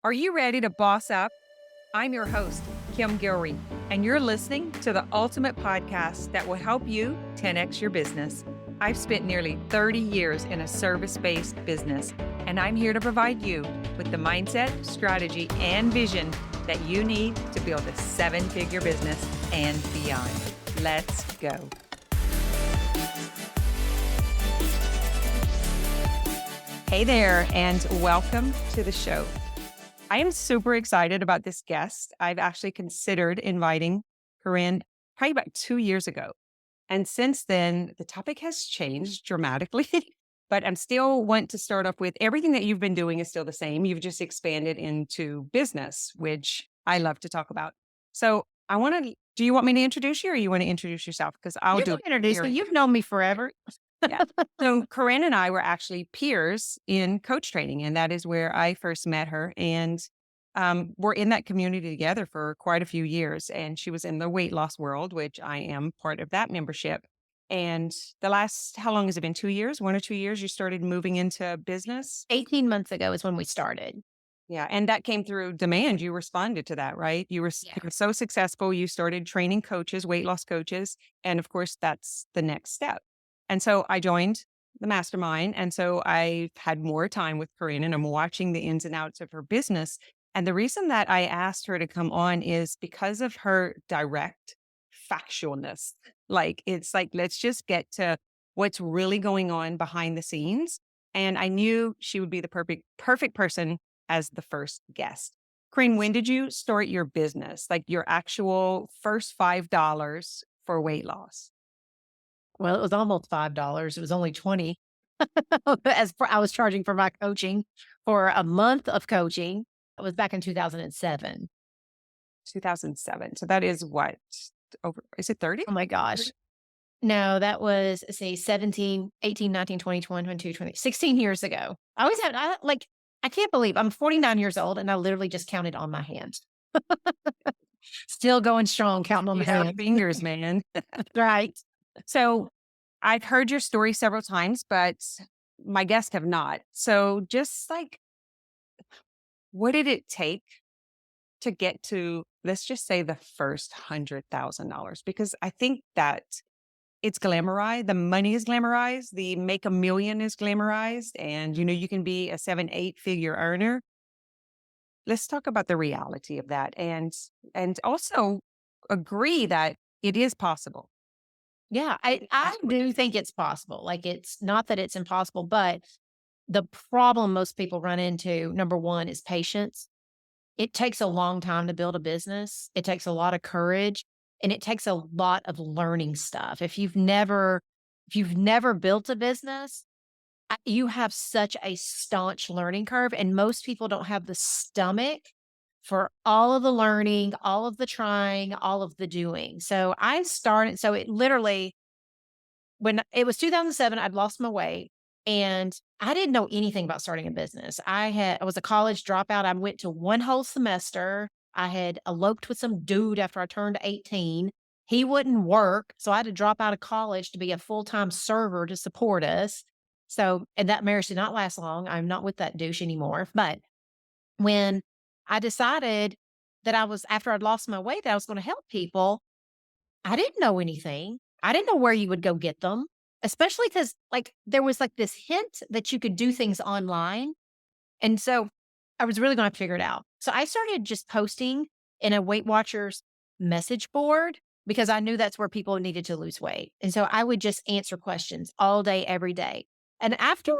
Are you ready to boss up? I'm your host, Kim Guillory, and you're listening to the ultimate podcast that will help you 10x your business. I've spent nearly 30 years in a service-based business, and I'm here to provide you with the mindset, strategy, and vision that you need to build a seven-figure business and beyond. Let's go. Hey there, and welcome to the show. I am super excited about this guest. I've actually considered inviting Corinne probably about 2 years ago. And since then, the topic has changed dramatically, but I'm still want to start off with everything that you've been doing is still the same. You've just expanded into business, which I love to talk about. So do you want me to introduce you or you want to introduce yourself? Because I'll You do can it. introduce me. You've known me forever. Yeah. So Corinne and I were actually peers in coach training, and that is where I first met her. And we're in that community together for quite a few years. And she was in the weight loss world, which I am part of that membership. And how long has it been? 2 years, 1 or 2 years, you started moving into business? 18 months ago is when we started. Yeah. And that came through demand. You responded to that, right? You were so successful. You started training coaches, weight loss coaches. And of course, that's the next step. And so I joined the mastermind. And so I've had more time with Corinne and I'm watching the ins and outs of her business. And the reason that I asked her to come on is because of her direct factualness. It's like, let's just get to what's really going on behind the scenes. And I knew she would be the perfect person as the first guest. Corinne, when did you start your business? Like your actual first $5 for weight loss? Well, it was almost $5. It was only 20 I was charging for my coaching for a month of coaching. It was back in 2007. 2007. So that is what? Is it 30? Oh my gosh. No, that was, let's see, 17, 18, 19, 20, 21, 22, 20, 16 years ago. I can't believe I'm 49 years old and I literally just counted on my hands. Still going strong, counting on the Yeah, hands. fingers, man. Right. So I've heard your story several times, but my guests have not. So just like, what did it take to get to, let's just say, the first $100,000? Because I think that it's glamorized. The money is glamorized. The make a million is glamorized. And, you can be a 7, 8 figure earner. Let's talk about the reality of that and also agree that it is possible. Yeah, I do think it's possible. Like, it's not that it's impossible, but the problem most people run into, number one, is patience. It takes a long time to build a business. It takes a lot of courage and it takes a lot of learning stuff. If you've never built a business, you have such a staunch learning curve, and most people don't have the stomach for all of the learning, all of the trying, all of the doing. So it literally, when it was 2007, I'd lost my weight and I didn't know anything about starting a business. I was a college dropout. I went to one whole semester. I had eloped with some dude after I turned 18. He wouldn't work, so I had to drop out of college to be a full-time server to support us. And that marriage did not last long. I'm not with that douche anymore. But when I decided that after I'd lost my weight, that I was going to help people, I didn't know anything. I didn't know where you would go get them, especially because, like, there was, like, this hint that you could do things online, and so I was really gonna have to figure it out. So I started just posting in a Weight Watchers message board because I knew that's where people needed to lose weight, and so I would just answer questions all day, every day. And after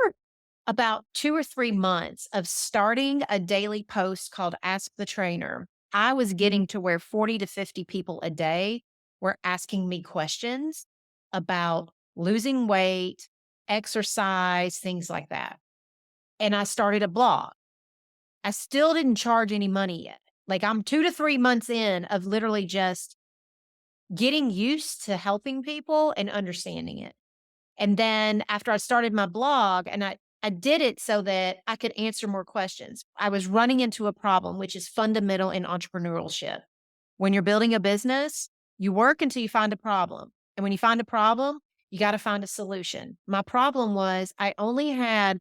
about 2 or 3 months of starting a daily post called Ask the Trainer, I was getting to where 40 to 50 people a day were asking me questions about losing weight, exercise, things like that. And I started a blog. I still didn't charge any money yet. Like, I'm 2 to 3 months in of literally just getting used to helping people and understanding it. And then after I started my blog, and I did it so that I could answer more questions. I was running into a problem, which is fundamental in entrepreneurship. When you're building a business, you work until you find a problem. And when you find a problem, you got to find a solution. My problem was I only had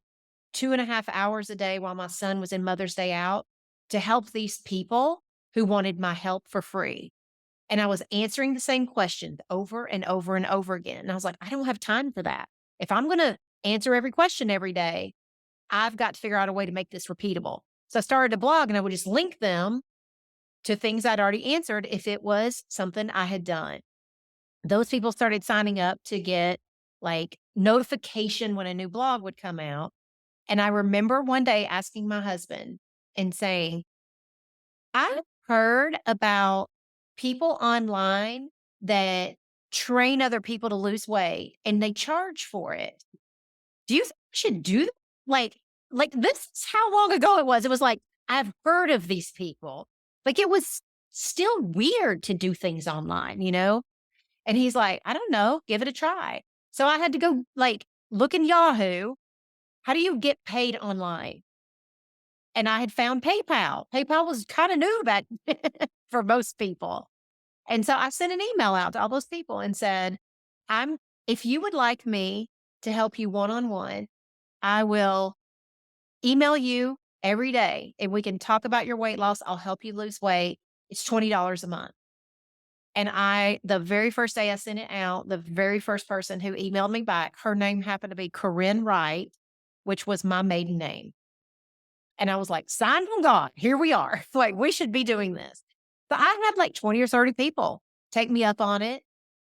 2.5 hours a day while my son was in Mother's Day out to help these people who wanted my help for free. And I was answering the same questions over and over and over again. And I was like, I don't have time for that. If I'm going to answer every question every day, I've got to figure out a way to make this repeatable. So I started a blog and I would just link them to things I'd already answered if it was something I had done. Those people started signing up to get like notification when a new blog would come out. And I remember one day asking my husband and saying, I heard about people online that train other people to lose weight and they charge for it. Do you think I should do that? Like this is how long ago it was. It was like, I've heard of these people. Like it was still weird to do things online, you know? And he's like, I don't know, give it a try. So I had to go like look in Yahoo. How do you get paid online? And I had found PayPal. PayPal was kind of new back for most people. And so I sent an email out to all those people and said, I'm if you would like me to help you one on one, I will email you every day and we can talk about your weight loss. I'll help you lose weight. It's $20 a month. And the very first day I sent it out, the very first person who emailed me back, her name happened to be Corinne Wright, which was my maiden name. And I was like, sign from God, here we are. Like, we should be doing this. So I had like 20 or 30 people take me up on it.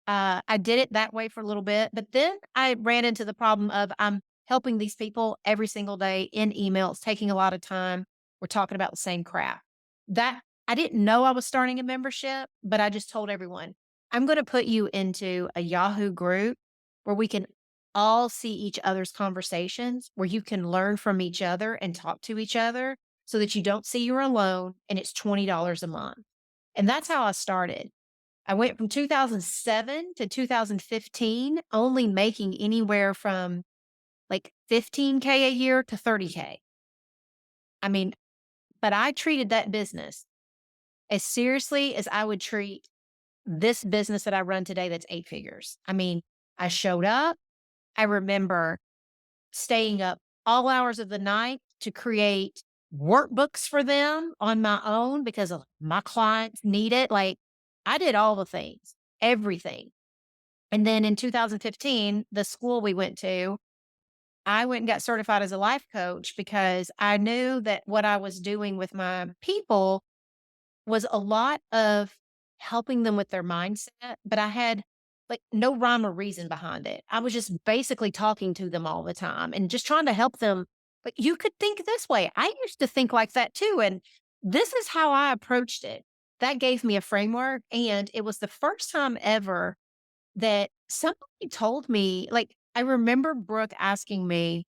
I did it that way for a little bit, but then I ran into the problem of I'm helping these people every single day in email. It's taking a lot of time. We're talking about the same crap. That I didn't know I was starting a membership, but I just told everyone, I'm going to put you into a Yahoo group where we can all see each other's conversations, where you can learn from each other and talk to each other so that you don't see you're alone and it's $20 a month. And that's how I started. I went from 2007 to 2015, only making anywhere from like 15K a year to 30K. I mean, but I treated that business as seriously as I would treat this business that I run today that's 8 figures. I mean, I showed up. I remember staying up all hours of the night to create workbooks for them on my own because my clients need it. Like I did all the things, everything. And then in 2015, the school we went to, I went and got certified as a life coach because I knew that what I was doing with my people was a lot of helping them with their mindset, but I had like no rhyme or reason behind it. I was just basically talking to them all the time and just trying to help them. But you could think this way. I used to think like that too. And this is how I approached it. That gave me a framework. And it was the first time ever that somebody told me, like, I remember Brooke asking me,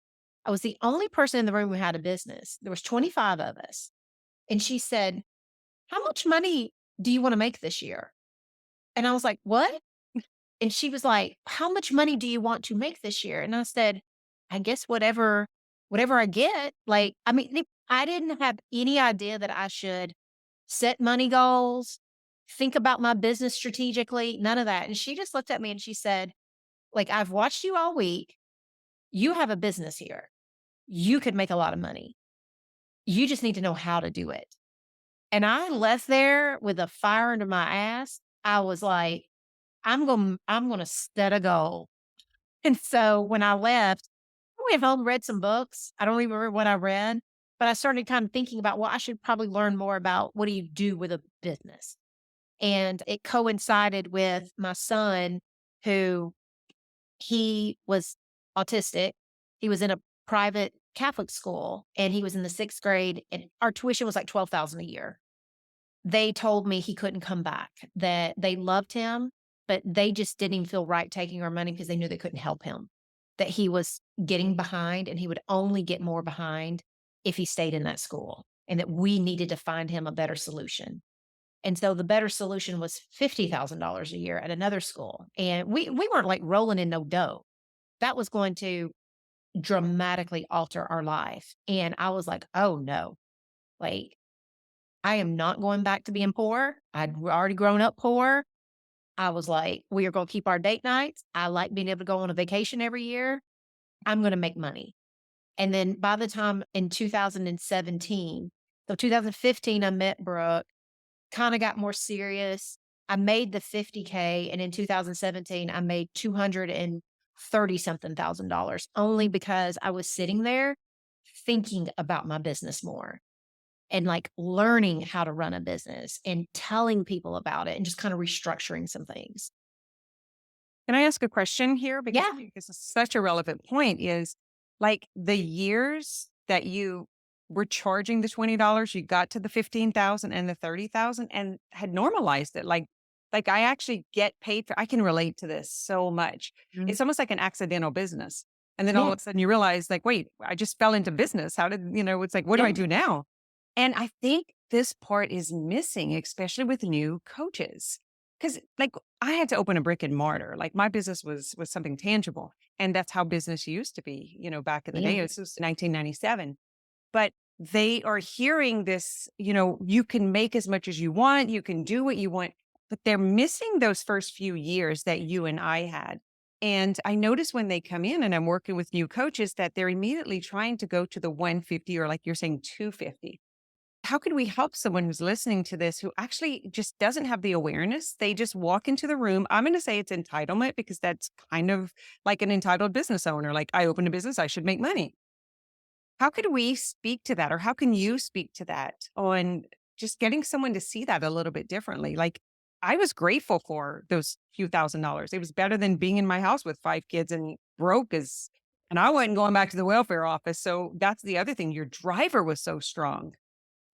I was the only person in the room who had a business. There was 25 of us. And she said, how much money do you want to make this year? And I was like, what? And she was like, how much money do you want to make this year? And I said, I guess whatever I get. Like, I mean, I didn't have any idea that I should set money goals, think about my business strategically, none of that. And she just looked at me and she said, like, I've watched you all week. You have a business here. You could make a lot of money. You just need to know how to do it. And I left there with a fire under my ass. I was like, I'm gonna set a goal. And so when I left, I went home, read some books. I don't even remember what I read, but I started kind of thinking about, well, I should probably learn more about what do you do with a business. And it coincided with my son, who he was autistic. He was in a private Catholic school and he was in the 6th grade and our tuition was like 12,000 a year. They told me he couldn't come back, that they loved him, but they just didn't even feel right taking our money because they knew they couldn't help him, that he was getting behind and he would only get more behind if he stayed in that school, and that we needed to find him a better solution. And so the better solution was $50,000 a year at another school. And we weren't like rolling in no dough. That was going to dramatically alter our life. And I was like, oh no, like I am not going back to being poor. I'd already grown up poor. I was like, we are going to keep our date nights. I like being able to go on a vacation every year. I'm going to make money. And then by the time in 2017, So 2015, I met Brooke, kind of got more serious. I made the 50K. And in 2017, I made 230 something thousand dollars only because I was sitting there thinking about my business more and like learning how to run a business and telling people about it and just kind of restructuring some things. Can I ask a question here? Because I Yeah. think this is such a relevant point is like the years that you were charging the $20, you got to the 15,000 and the 30,000 and had normalized it. Like I actually get paid for, I can relate to this so much. Mhm. It's almost like an accidental business. And then all Yeah. of a sudden you realize like, wait, I just fell into business. How did, it's like, what do I Yeah. do now? And I think this part is missing, especially with new coaches. Because like I had to open a brick and mortar. Like my business was something tangible. And that's how business used to be, back in the Yeah. day. This was 1997. But they are hearing this, you can make as much as you want, you can do what you want, but they're missing those first few years that you and I had. And I notice when they come in and I'm working with new coaches that they're immediately trying to go to the 150 or like you're saying 250. How can we help someone who's listening to this who actually just doesn't have the awareness? They just walk into the room. I'm going to say it's entitlement because that's kind of like an entitled business owner. Like, I opened a business, I should make money. How could we speak to that? Or how can you speak to that on just getting someone to see that a little bit differently? Like, I was grateful for those few $1,000s. It was better than being in my house with 5 kids and broke as, and I wasn't going back to the welfare office. So that's the other thing. Your driver was so strong.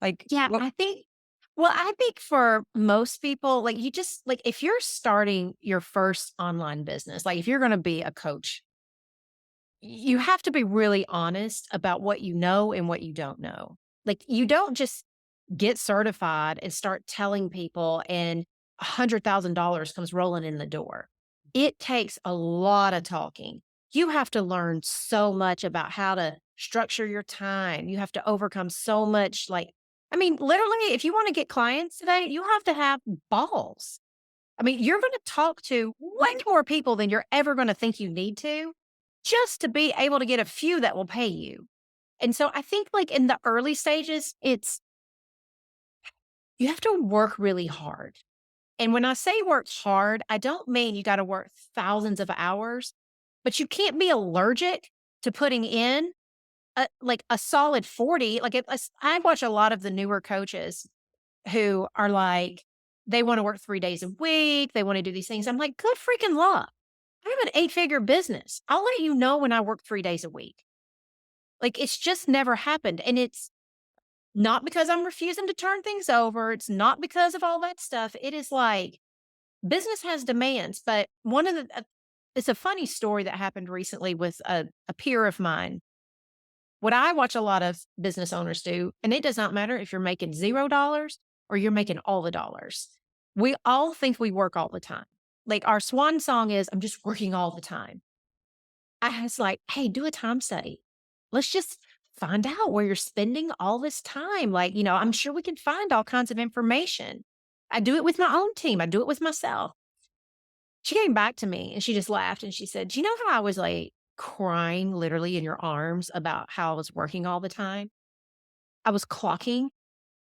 Like, Yeah, what I think for most people, like you just like if you're starting your first online business, like if you're going to be a coach, you have to be really honest about what you know and what you don't know. Like you don't just get certified and start telling people and $100,000 comes rolling in the door. It takes a lot of talking. You have to learn so much about how to structure your time. You have to overcome so much I mean, literally, if you want to get clients today, you have to have balls. I mean, you're going to talk to way more people than you're ever going to think you need to just to be able to get a few that will pay you. And so I think like in the early stages, you have to work really hard. And when I say work hard, I don't mean you got to work thousands of hours, but you can't be allergic to putting in like a solid 40. Like I watch a lot of the newer coaches who are like, they want to work 3 days a week. They want to do these things. I'm like, good freaking luck. I have an 8-figure business. I'll let you know when I work 3 days a week. Like it's just never happened. And it's not because I'm refusing to turn things over. It's not because of all that stuff. It is like business has demands. But it's a funny story that happened recently with a peer of mine. What I watch a lot of business owners do, and it does not matter if you're making $0 or you're making all the dollars. We all think we work all the time. Like our swan song is, I'm just working all the time. I was like, hey, do a time study. Let's just find out where you're spending all this time. Like, I'm sure we can find all kinds of information. I do it with my own team, I do it with myself. She came back to me and she just laughed and she said, do you know how I was like crying literally in your arms about how I was working all the time? I was clocking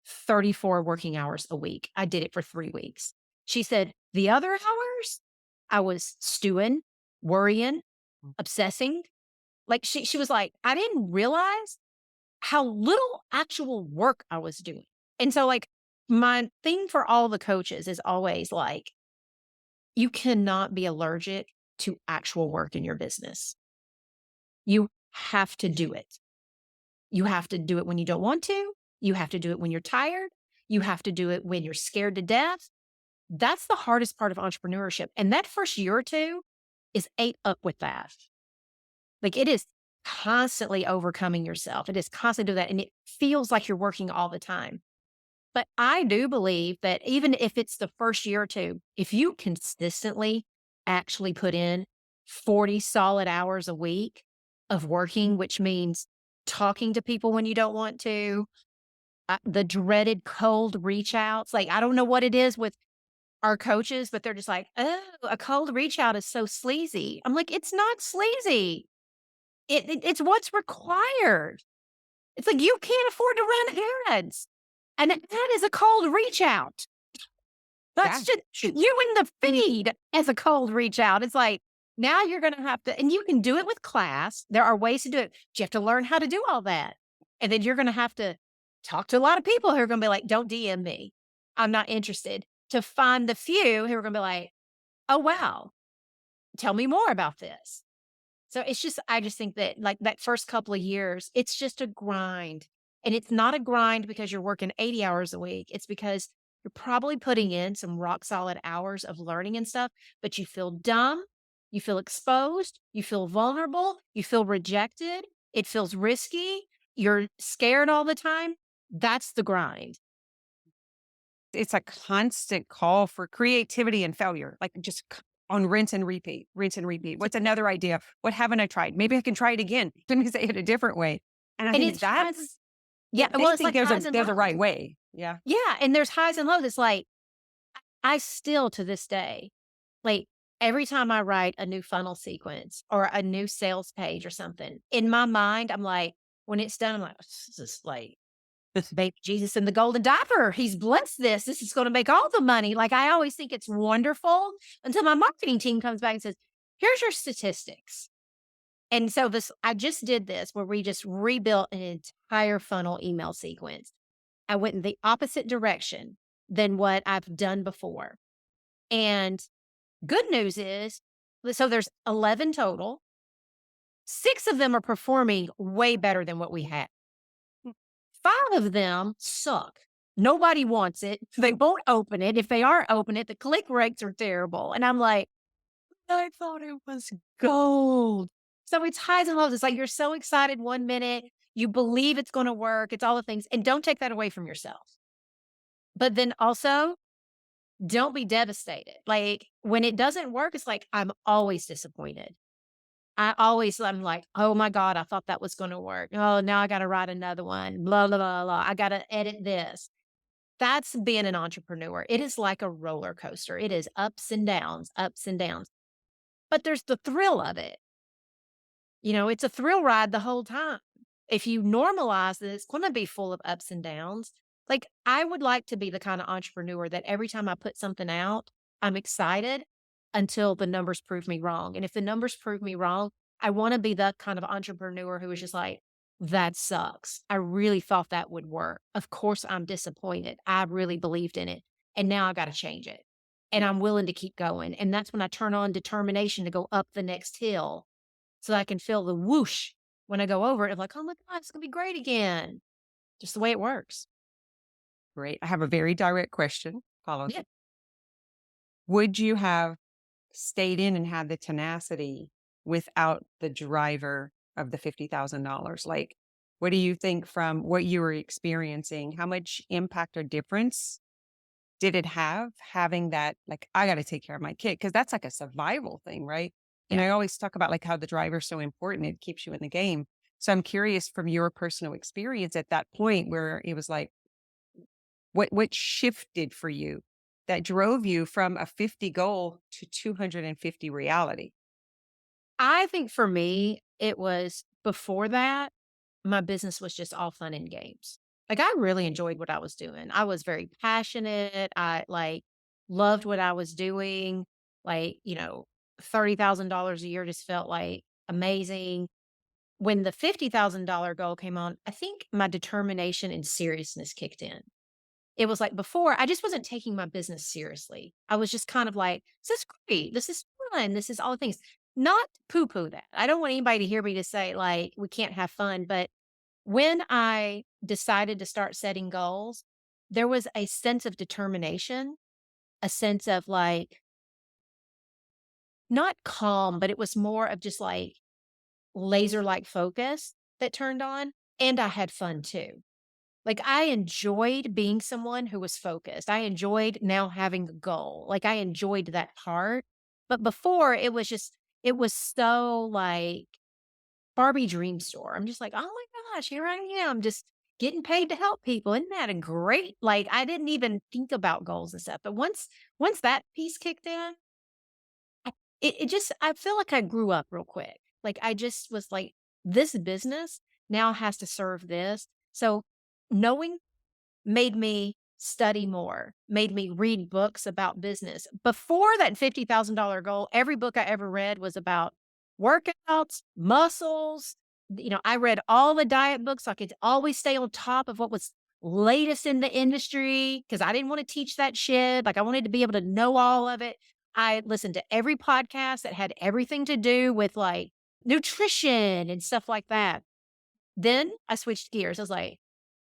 34 working hours a week. I did it for 3 weeks. She said, the other hours, I was stewing, worrying, obsessing. Like she was like, I didn't realize how little actual work I was doing. And so like my thing for all the coaches is always like, you cannot be allergic to actual work in your business. You have to do it. You have to do it when you don't want to. You have to do it when you're tired. You have to do it when you're scared to death. That's the hardest part of entrepreneurship. And that first year or two is ate up with that. Like it is constantly overcoming yourself. It is constantly doing that. And it feels like you're working all the time. But I do believe that even if it's the first year or two, if you consistently actually put in 40 solid hours a week of working, which means talking to people when you don't want to, the dreaded cold reach outs. Like, I don't know what it is with our coaches, but they're just like, oh, a cold reach out is so sleazy. I'm like, it's not sleazy. It's what's required. It's like you can't afford to run errands. And that is a cold reach out. Yeah. That's just you in the feed as a cold reach out. It's like, now you're going to have to, and you can do it with class. There are ways to do it. But you have to learn how to do all that. And then you're going to have to talk to a lot of people who are going to be like, don't DM me. I'm not interested. To find the few who are going to be like, oh, wow, tell me more about this. So it's just, I just think that like that first couple of years, it's just a grind. And it's not a grind because you're working 80 hours a week. It's because you're probably putting in some rock solid hours of learning and stuff, but you feel dumb, you feel exposed, you feel vulnerable, you feel rejected, it feels risky, you're scared all the time. That's the grind. It's a constant call for creativity and failure, like just on rinse and repeat, rinse and repeat. What's another idea? What haven't I tried? Maybe I can try it again. Let me say it a different way. And I And think it's highs, that's, yeah, they well, it's think like highs and there's a lows. right way. Yeah. Yeah. And there's highs and lows. It's like, I still to this day, like, every time I write a new funnel sequence or a new sales page or something, in my mind, I'm like, when it's done, I'm like, "This is like baby Jesus in the golden diaper. He's blessed this. This is gonna make all the money." Like, I always think it's wonderful until my marketing team comes back and says, "Here's your statistics." And so this I just did this where we just rebuilt an entire funnel email sequence. I went in the opposite direction than what I've done before. And good news is, so there's 11 total. 6 of them are performing way better than what we had. 5 of them suck. Nobody wants it. They won't open it. If they are open it, the click rates are terrible. And I'm like, I thought it was gold. So it's highs and lows. It's like you're so excited one minute, you believe it's going to work. It's all the things. And don't take that away from yourself. But then also, don't be devastated. Like when it doesn't work, it's like I'm always disappointed. I'm like, "Oh my god, I thought that was gonna work. Oh, now I gotta write another one. Blah, blah, blah, blah. I gotta edit this." That's being an entrepreneur. It is like a roller coaster. It is ups and downs, ups and downs. But there's the thrill of it. It's a thrill ride the whole time. If you normalize this, it's gonna be full of ups and downs. Like, I would like to be the kind of entrepreneur that every time I put something out, I'm excited until the numbers prove me wrong. And if the numbers prove me wrong, I wanna be that kind of entrepreneur who is just like, "That sucks. I really thought that would work. Of course, I'm disappointed. I really believed in it, and now I gotta change it. And I'm willing to keep going." And that's when I turn on determination to go up the next hill so I can feel the whoosh when I go over it. I'm like, "Oh my god, it's gonna be great again." Just the way it works. Great. I have a very direct question. Follows. Yeah. Would you have stayed in and had the tenacity without the driver of the $50,000? Like, what do you think from what you were experiencing? How much impact or difference did it have having that? Like, I got to take care of my kid because that's like a survival thing, right? And Yeah. I always talk about like how the driver's so important. It keeps you in the game. So I'm curious from your personal experience at that point where it was like, what shifted for you that drove you from a 50 goal to 250 reality? I think for me, it was before that, my business was just all fun and games. Like, I really enjoyed what I was doing. I was very passionate. I, like, loved what I was doing. Like, $30,000 a year just felt like amazing. When the $50,000 goal came on, I think my determination and seriousness kicked in. It was like before, I just wasn't taking my business seriously. I was just kind of like, "This is great. This is fun. This is all the things." Not poo poo that. I don't want anybody to hear me to say, like, we can't have fun. But when I decided to start setting goals, there was a sense of determination, a sense of like, not calm, but it was more of just like laser like focus that turned on. And I had fun too. Like, I enjoyed being someone who was focused. I enjoyed now having a goal. Like, I enjoyed that part. But before, it was so like Barbie dream store. I'm just like, "Oh my gosh, here I am just getting paid to help people. Isn't that a great?" Like, I didn't even think about goals and stuff. But once that piece kicked in, it just I feel like I grew up real quick. Like, I just was like, this business now has to serve this. So knowing made me study more, made me read books about business. Before that $50,000 goal, every book I ever read was about workouts, muscles. I read all the diet books so I could always stay on top of what was latest in the industry because I didn't want to teach that shit. Like I wanted to be able to know all of it. I listened to every podcast that had everything to do with like nutrition and stuff like that. Then I switched gears. I was like,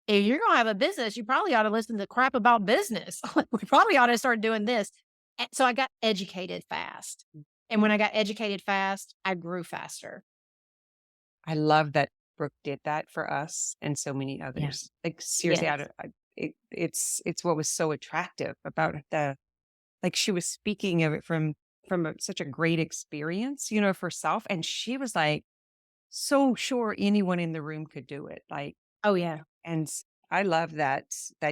if you're gonna have a business, you probably ought to listen to crap about business. We probably ought to start doing this. And so I got educated fast. And when I got educated fast, I grew faster. I love that Brooke did that for us and so many Yeah. others. Like seriously, Yes. it's what was so attractive about the like she was speaking of it from such a great experience, of herself, and she was like so sure anyone in the room could do it. Like, Oh, yeah. and I love that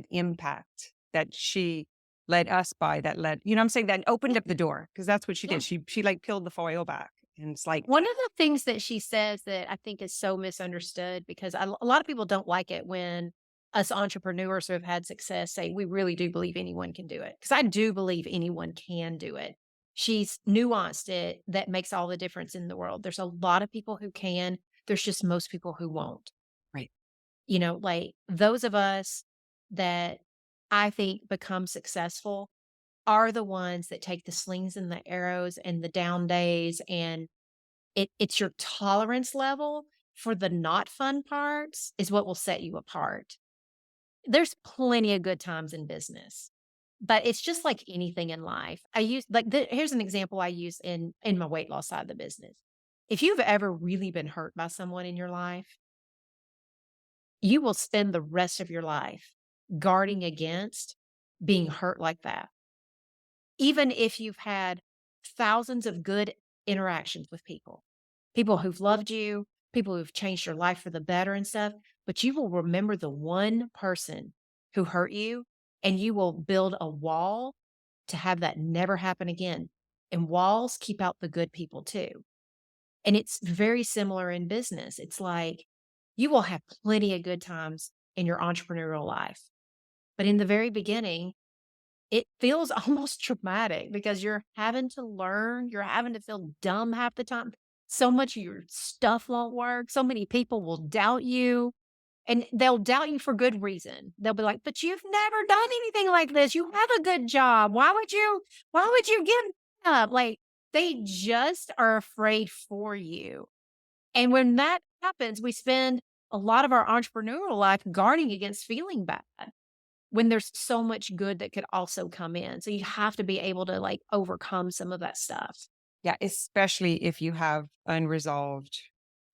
impact that she led us by that led, what I'm saying, that opened up the door because that's what she Yeah. did. She like peeled the foil back and it's like, One of the things that she says that I think is so misunderstood because a lot of people don't like it when us entrepreneurs who have had success say, we really do believe anyone can do it. Because I do believe anyone can do it. She's nuanced it that makes all the difference in the world. There's a lot of people who can, there's just most people who won't. right. Like those of us that I think become successful are the ones that take the slings and the arrows and the down days and it's your tolerance level for the not fun parts is what will set you apart. There's plenty of good times in business, but it's just like anything in life. I use like here's an example I use in my weight loss side of the business. If you've ever really been hurt by someone in your life, you will spend the rest of your life guarding against being hurt like that. Even if you've had thousands of good interactions with people, people who've loved you, people who've changed your life for the better and stuff, but you will remember the one person who hurt you and you will build a wall to have that never happen again. And walls keep out the good people too. And it's very similar in business. It's like you will have plenty of good times in your entrepreneurial life. But in the very beginning, it feels almost traumatic because you're having to learn, you're having to feel dumb half the time. So much of your stuff won't work. So many people will doubt you, and they'll doubt you for good reason. They'll be like, "But you've never done anything like this. You have a good job. Why would you give up?" Like, they just are afraid for you. And when that happens, we spend a lot of our entrepreneurial life guarding against feeling bad when there's so much good that could also come in. So you have to be able to like overcome some of that stuff. Yeah, especially if you have unresolved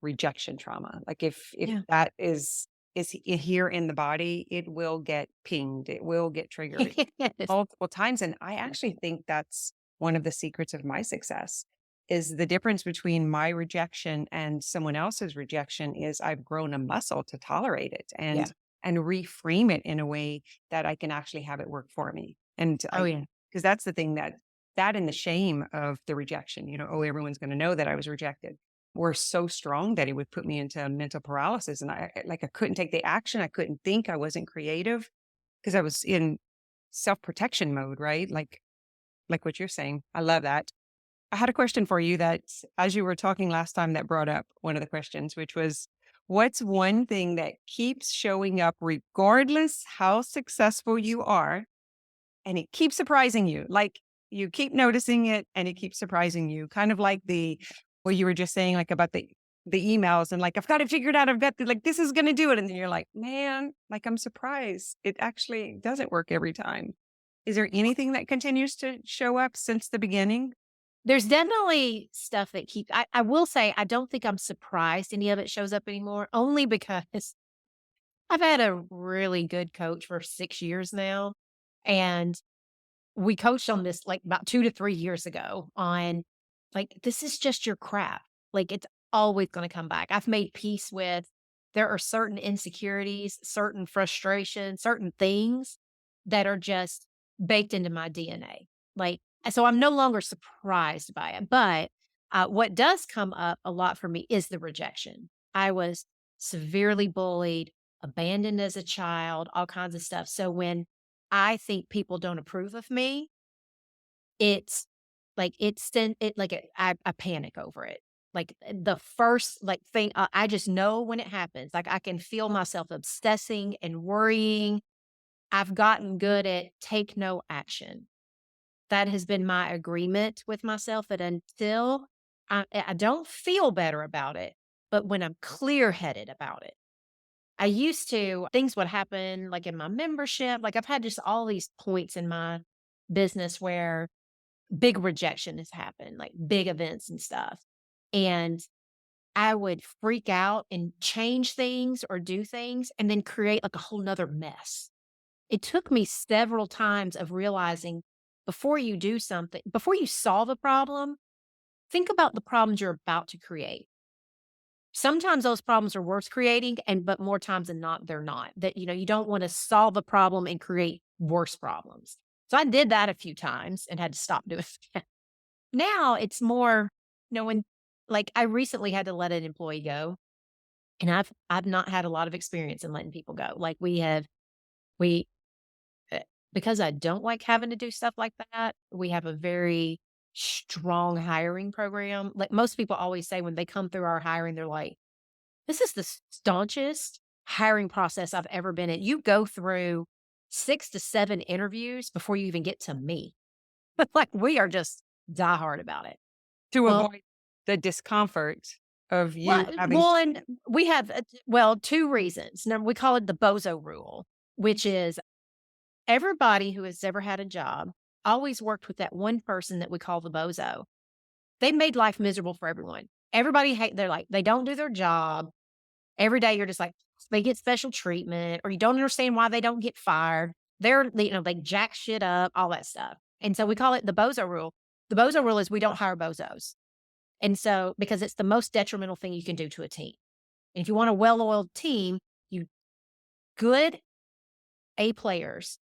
rejection trauma. Like if Yeah. that here in the body, it will get pinged. It will get triggered Yes. multiple times. And I actually think that's one of the secrets of my success is the difference between my rejection and someone else's rejection is I've grown a muscle to tolerate it Yeah. and reframe it in a way that I can actually have it work for me. And Oh, I yeah. because that's the thing that and the shame of the rejection, oh, everyone's going to know that I was rejected, were so strong that it would put me into mental paralysis. And I couldn't take the action. I couldn't think. I wasn't creative because I was in self protection mode, right? Like what you're saying. I love that. I had a question for you that, as you were talking last time, that brought up one of the questions, which was, what's one thing that keeps showing up regardless how successful you are? And it keeps surprising you. Like you keep noticing it and it keeps surprising you. Kind of like what you were just saying, like about the emails and like, I've got it figured out. I've got like, this is going to do it. And then you're like, man, like I'm surprised. It actually doesn't work every time. Is there anything that continues to show up since the beginning? There's definitely stuff that I will say, I don't think I'm surprised any of it shows up anymore, only because I've had a really good coach for 6 years now. And we coached on this like about 2 to 3 years ago on like, this is just your crap. Like, it's always going to come back. I've made peace with there are certain insecurities, certain frustrations, certain things that are just baked into my DNA. Like, so I'm no longer surprised by it. But what does come up a lot for me is the rejection. I was severely bullied, abandoned as a child, all kinds of stuff. So when I think people don't approve of me, it's I panic over it. Like the first thing I just know when it happens. Like I can feel myself obsessing and worrying. I've gotten good at take no action. That has been my agreement with myself that until I don't feel better about it, but when I'm clear-headed about it. I used to things would happen, like, in my membership, like, I've had just all these points in my business where big rejection has happened, like, big events and stuff, and I would freak out and change things or do things and then create, like, a whole 'nother mess. It took me several times of realizing before you solve a problem, think about the problems you're about to create. Sometimes those problems are worth creating, but more times than not, they're not. That, you don't wanna solve a problem and create worse problems. So I did that a few times and had to stop doing that. Now it's more, when I recently had to let an employee go, and I've not had a lot of experience in letting people go. Like, we eh, because I don't like having to do stuff like that, we have a very strong hiring program. Like, most people always say when they come through our hiring, they're like, "This is the staunchest hiring process I've ever been in." You go through 6 to 7 interviews before you even get to me. Like, we are just diehard about it. To Well, avoid the discomfort of you having and we have, 2 reasons. Number we call it the bozo rule, which is everybody who has ever had a job always worked with that one person that we call the bozo. They made life miserable for everyone. They're like, they don't do their job. Every day you're just like, they get special treatment or you don't understand why they don't get fired. They jack shit up, all that stuff. And so we call it the bozo rule. The bozo rule is we don't hire bozos. And so, because it's the most detrimental thing you can do to a team. And if you want a well-oiled team, you good A players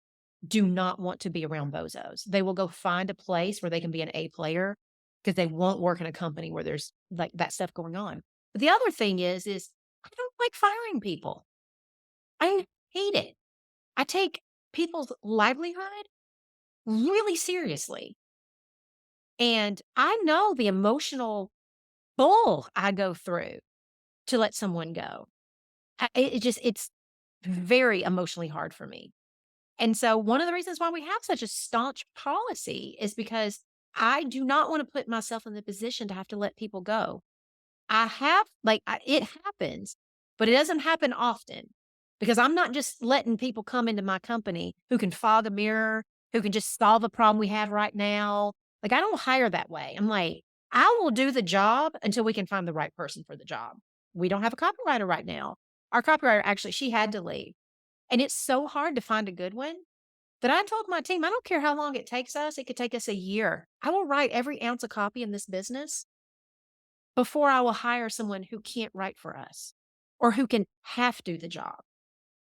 do not want to be around bozos. They will go find a place where they can be an A player because they won't work in a company where there's like that stuff going on. But the other thing is I don't like firing people. I hate it. I take people's livelihood really seriously. And I know the emotional bull I go through to let someone go. It's very emotionally hard for me. And so one of the reasons why we have such a staunch policy is because I do not want to put myself in the position to have to let people go. It happens, but it doesn't happen often because I'm not just letting people come into my company who can fog a mirror, who can just solve a problem we have right now. Like, I don't hire that way. I'm like, I will do the job until we can find the right person for the job. We don't have a copywriter right now. Our copywriter, actually, she had to leave. And it's so hard to find a good one that I told my team, I don't care how long it takes us. It could take us a year. I will write every ounce of copy in this business before I will hire someone who can't write for us or who can half do the job.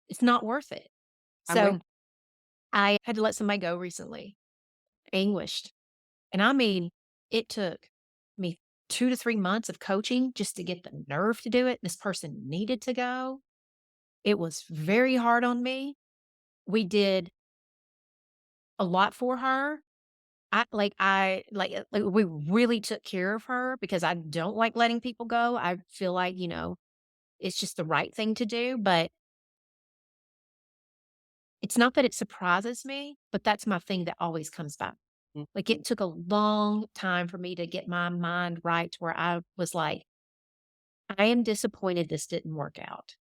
It's not worth it. I'm with So I had to let somebody go recently, anguished. And I mean, it took me 2 to 3 months of coaching just to get the nerve to do it. This person needed to go. It was very hard on me. We did a lot for her. We really took care of her because I don't like letting people go. I feel like, it's just the right thing to do, but it's not that it surprises me, but that's my thing that always comes back. mm, Like, it took a long time for me to get my mind right to where I was like, I am disappointed this didn't work out.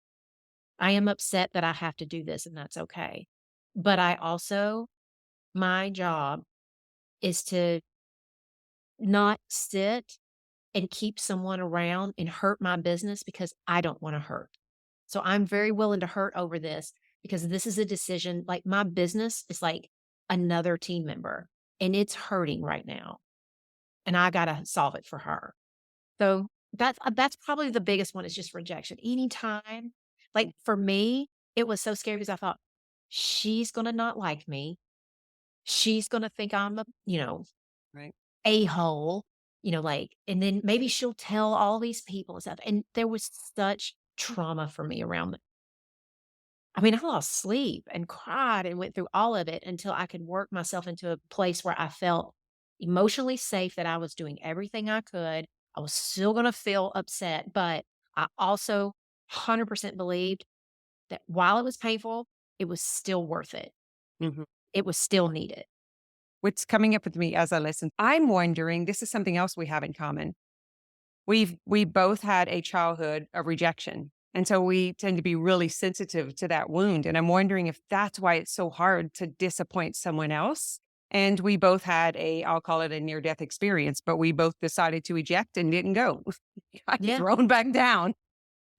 I am upset that I have to do this and that's okay. But my job is to not sit and keep someone around and hurt my business because I don't want to hurt. So I'm very willing to hurt over this because this is a decision. Like, my business is like another team member and it's hurting right now. And I got to solve it for her. So that's probably the biggest one is just rejection. Anytime, like for me, it was so scary because I thought she's going to not like me. She's going to think I'm right. a hole, and then maybe she'll tell all these people and stuff. And there was such trauma for me around it. I mean, I lost sleep and cried and went through all of it until I could work myself into a place where I felt emotionally safe that I was doing everything I could. I was still going to feel upset, but I also 100% believed that while it was painful, it was still worth it. Mhm. It was still needed. What's coming up with me as I listen, I'm wondering, this is something else we have in common. We both had a childhood of rejection, and so we tend to be really sensitive to that wound, and I'm wondering if that's why it's so hard to disappoint someone else, and we both had a, I'll call it a near-death experience, but we both decided to eject and didn't go. Got Yeah. thrown back down.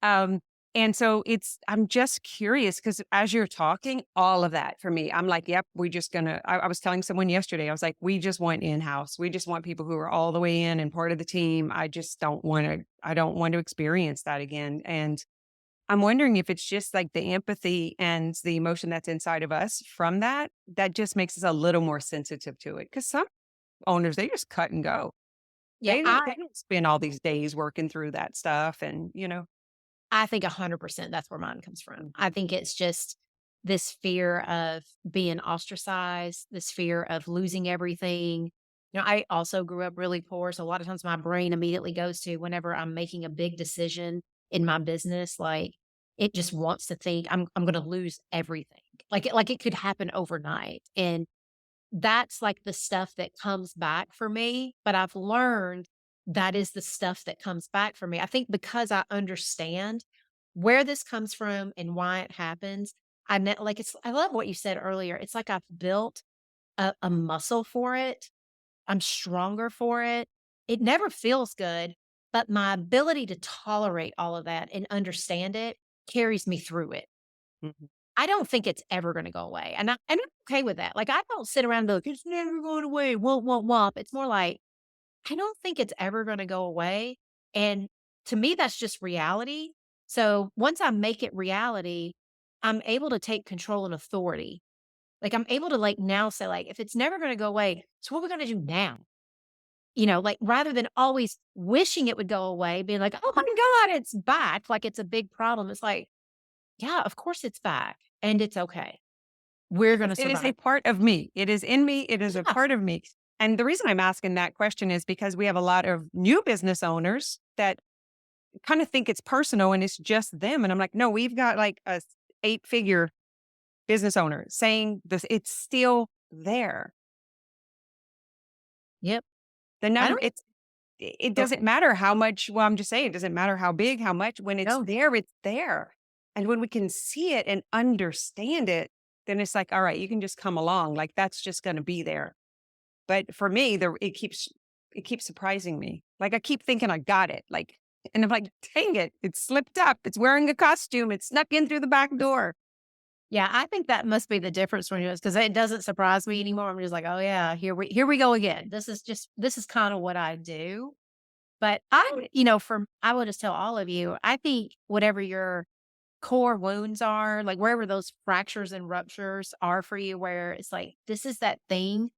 Um, and so I'm just curious because as you're talking, all of that for me, I'm like, yep, we just gonna, I was telling someone yesterday, I was like, we just want in house. We just want people who are all the way in and part of the team. I don't want to experience that again. And I'm wondering if it's just like the empathy and the emotion that's inside of us from that, that just makes us a little more sensitive to it. Cause some owners, they just cut and go. Yeah. They don't spend all these days working through that stuff and, I think 100% that's where mine comes from. I think it's just this fear of being ostracized, this fear of losing everything. I also grew up really poor. So a lot of times my brain immediately goes to whenever I'm making a big decision in my business, like it just wants to think I'm gonna lose everything. Like it could happen overnight. And that's like the stuff that comes back for me, but I've learned that is the stuff that comes back for me. I think because I understand where this comes from and why it happens, I love what you said earlier. It's like I've built a muscle for it. I'm stronger for it. It never feels good, but my ability to tolerate all of that and understand it carries me through it. Mhm. I don't think it's ever gonna go away, and I'm okay with that. Like, I don't sit around and be like, "It's never going away, womp, womp, womp." It's more like, I don't think it's ever gonna go away, and to me, that's just reality. So, once I make it reality, I'm able to take control and authority. Like, I'm able to, like, now say, like, "If it's never gonna go away, so what we're gonna do now?" Like, rather than always wishing it would go away, being like, "Oh my god, it's back," like it's a big problem. It's like, "Yeah, of course it's back, and it's okay. We're gonna It is a survive." part of me. It is in me. It is a Yeah. part of me. And the reason I'm asking that question is because we have a lot of new business owners that kind of think it's personal and it's just them. And I'm like, no, we've got like a 8-figure business owner saying this, it's still there. Yep. The I number, don't it go doesn't matter how much, well, I'm just saying, it doesn't matter how big, how much, when it's no. there, it's there. And when we can see it and understand it, then it's like, all right, you can just come along. Like that's just going to be there. But for me, it keeps surprising me. Like, I keep thinking I got it, like and I'm like, "Dang it, it's slipped up. It's wearing a costume. It snuck in through the back door." Yeah, I think that must be the difference between us because it doesn't surprise me anymore. I'm just like, "Oh, yeah, here we go again. This is kinda what I do." But I will just tell all of you, I think whatever your core wounds are, like, wherever those fractures and ruptures are for you, where it's like, this is that thing,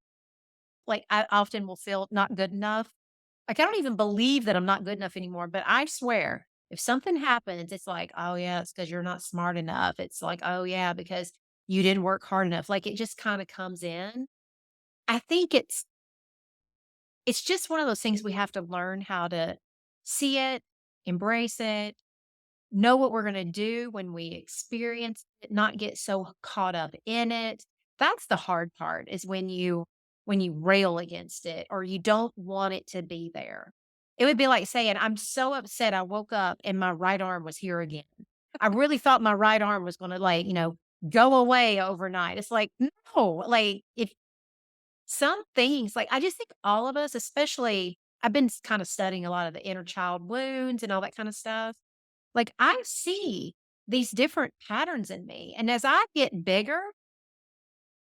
like, I often will feel not good enough. Like, I don't even believe that I'm not good enough anymore, but I swear, if something happens, it's like, "Oh, yeah, it's because 'cause you're not smart enough." It's like, "Oh, yeah, because you didn't work hard enough." Like, it just kinda comes in. I think it's just one of those things we have to learn how to see it, embrace it, know what we're gonna do when we experience it, not get so caught up in it. That's the hard part is when you rail against it or you don't want it to be there. It would be like saying, "I'm so upset I woke up and my right arm was here again. I really thought my right arm was gonna go away overnight." It's like, no, like if some things, like I just think all of us, especially I've been kind of studying a lot of the inner child wounds and all that kind of stuff. Like, I see these different patterns in me, and as I get bigger,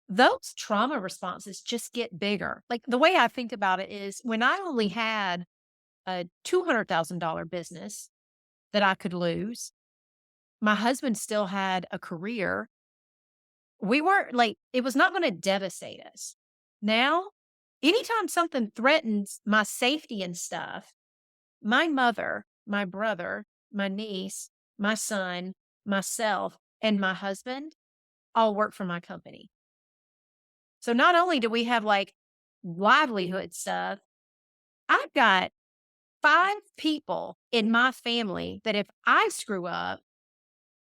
those trauma responses just get bigger. Like, the way I think about it is when I only had a $200,000 business that I could lose, my husband still had a career. We weren't like it was not gonna devastate us. Now, anytime something threatens my safety and stuff, my mother, my brother, my niece, my son, myself. and my husband all work for my company. So not only do we have like livelihood stuff, I've got 5 people in my family that if I screw up,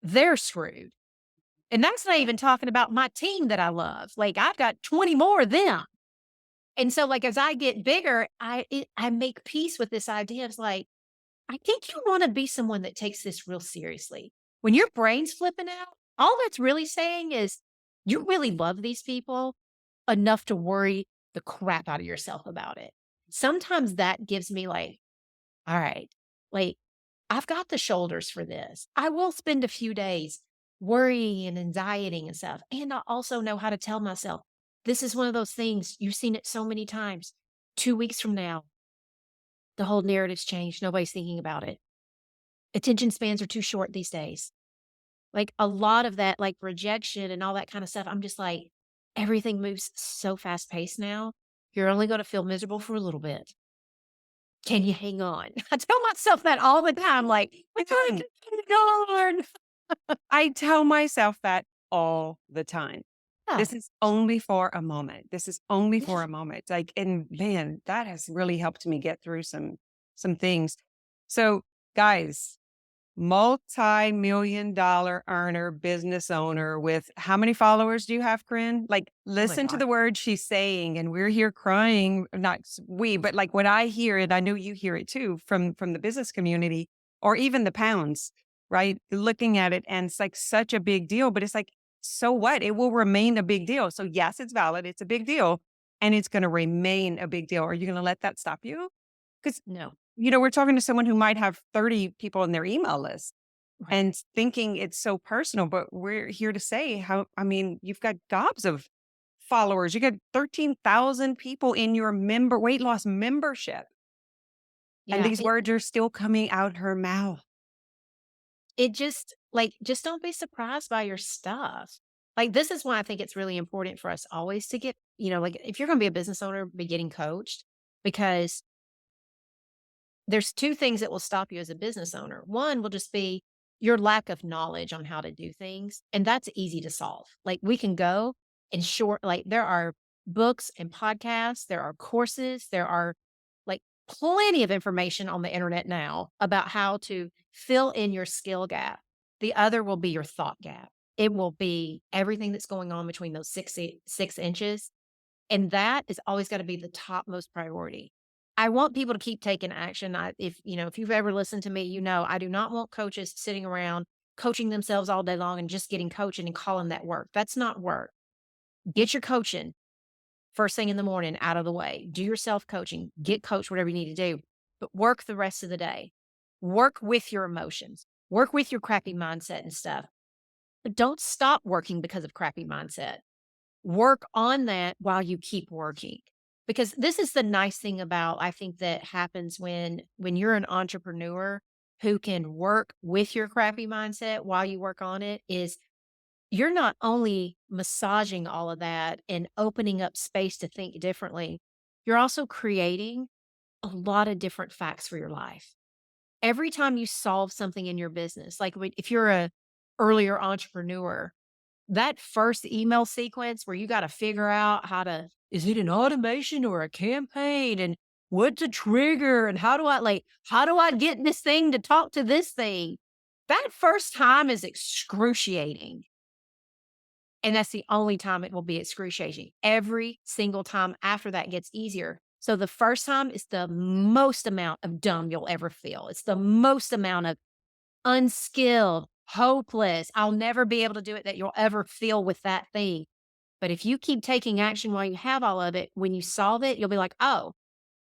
they're screwed. And that's not even talking about my team that I love. Like I've got 20 more of them. And so like as I get bigger, I make peace with this idea. It's like, I think you want to be someone that takes this real seriously. When your brain's flipping out, all that's really saying is you really love these people enough to worry the crap out of yourself about it. Sometimes that gives me like, all right, like I've got the shoulders for this. I will spend a few days worrying and anxieting and stuff. And I also know how to tell myself, this is one of those things you've seen it so many times. 2 weeks from now, the whole narrative's changed. Nobody's thinking about it. Attention spans are too short these days. Like a lot of that, like rejection and all that kind of stuff. I'm just like, everything moves so fast paced now. You're only going to feel miserable for a little bit. Can you hang on? I tell myself that all the time. Like, I Mm. can't hang on. I tell myself that all the time. Yeah. This is only for a moment. This is only Yeah. for a moment. Like, and man, that has really helped me get through some things. So, guys, multi-million dollar earner, business owner with how many followers do you have, Corinne? Like, Oh my listen to God. the words she's saying, and we're here crying. Not we, but like when I hear it, I know you hear it too from the business community or even the pounds, right? Looking at it, and it's like such a big deal, but it's like, so what? It will remain a big deal. So yes, it's valid. It's a big deal, and it's going to remain a big deal. Are you going to let that stop you? Because No. we're talking to someone who might have 30 people in their email list Right. and thinking it's so personal, but we're here to say how, I mean, you've got gobs of followers. You got 13,000 people in your weight loss membership. And Yeah. these words are still coming out her mouth. It just like, just don't be surprised by your stuff. Like, this is why I think it's really important for us always to get, like if you're going to be a business owner, be getting coached because there's 2 things that will stop you as a business owner. One will just be your lack of knowledge on how to do things, and that's easy to solve. Like, we can go and there are books and podcasts, there are courses, there are, like, plenty of information on the internet now about how to fill in your skill gap. The other will be your thought gap. It will be everything that's going on between those 6 inches, and that is always gotta be the topmost priority. I want people to keep taking action. If you've ever listened to me, I do not want coaches sitting around coaching themselves all day long and just getting coaching and calling that work. That's not work. Get your coaching first thing in the morning out of the way. Do your self coaching. Get coached, whatever you need to do, but work the rest of the day. Work with your emotions. Work with your crappy mindset and stuff. But don't stop working because of crappy mindset. Work on that while you keep working. Because this is the nice thing about I think that happens when you're an entrepreneur who can work with your crappy mindset while you work on it is you're not only massaging all of that and opening up space to think differently, you're also creating a lot of different facts for your life. Every time you solve something in your business, like if you're a earlier entrepreneur, that first email sequence where you gotta figure out is it an automation or a campaign and what to trigger and how do I get this thing to talk to this thing? That first time is excruciating, and that's the only time it will be excruciating. Every single time after that gets easier. So the first time is the most amount of dumb you'll ever feel. It's the most amount of unskilled, hopeless, I'll never be able to do it that you'll ever feel with that thing. But if you keep taking action while you have all of it, when you solve it, you'll be like, oh,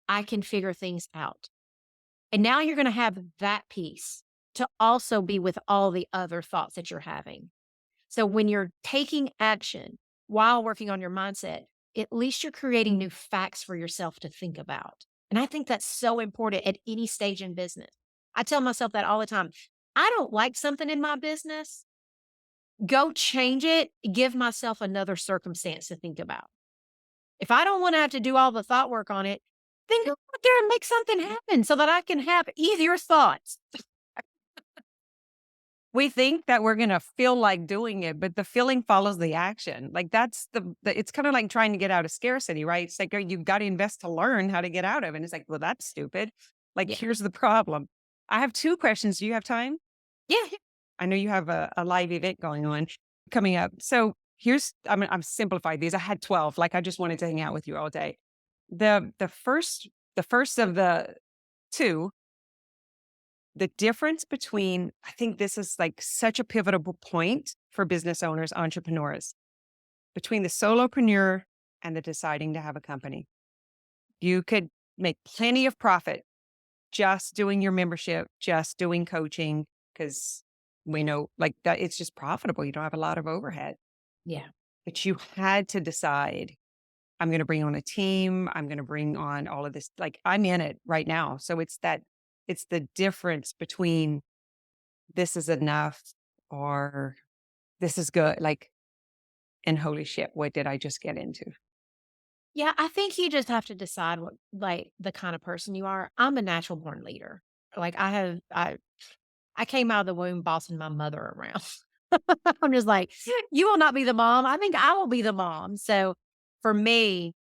I can figure things out. And now you're going to have that piece to also be with all the other thoughts that you're having. So when you're taking action while working on your mindset, at least you're creating new facts for yourself to think about. And I think that's so important at any stage in business. I tell myself that all the time. I don't like something in my business. Go change it. Give myself another circumstance to think about. If I don't want to have to do all the thought work on it, then go out there and make something happen so that I can have easier thoughts. we think that we're gonna feel like doing it, but the feeling follows the action. Like that's the it's kind of like trying to get out of scarcity, right? It's like, you've got to invest to learn how to get out of it. And it's like, well, that's stupid. Like, Yeah. here's the problem. I have two questions. Do you have time? Yeah. I know you have a live event going on coming up. So here's I'm simplified these. I had 12. Like, I just wanted to hang out with you all day. The first of the two, the difference between, I think this is like such a pivotal point for business owners, entrepreneurs, between the solopreneur and the deciding to have a company. You could make plenty of profit just doing your membership, just doing coaching, because we know like that it's just profitable. You don't have a lot of overhead, Yeah. but you had to decide, I'm going to bring on a team. I'm going to bring on all of this. Like, I'm in it right now. So it's the difference between this is enough or this is good. Like, and holy shit, what did I just get into? Yeah, I think you just have to decide what like the kind of person you are. I'm a natural born leader. Like I came out of the womb bossing my mother around. I'm just like, you will not be the mom. I think I will be the mom. So for me,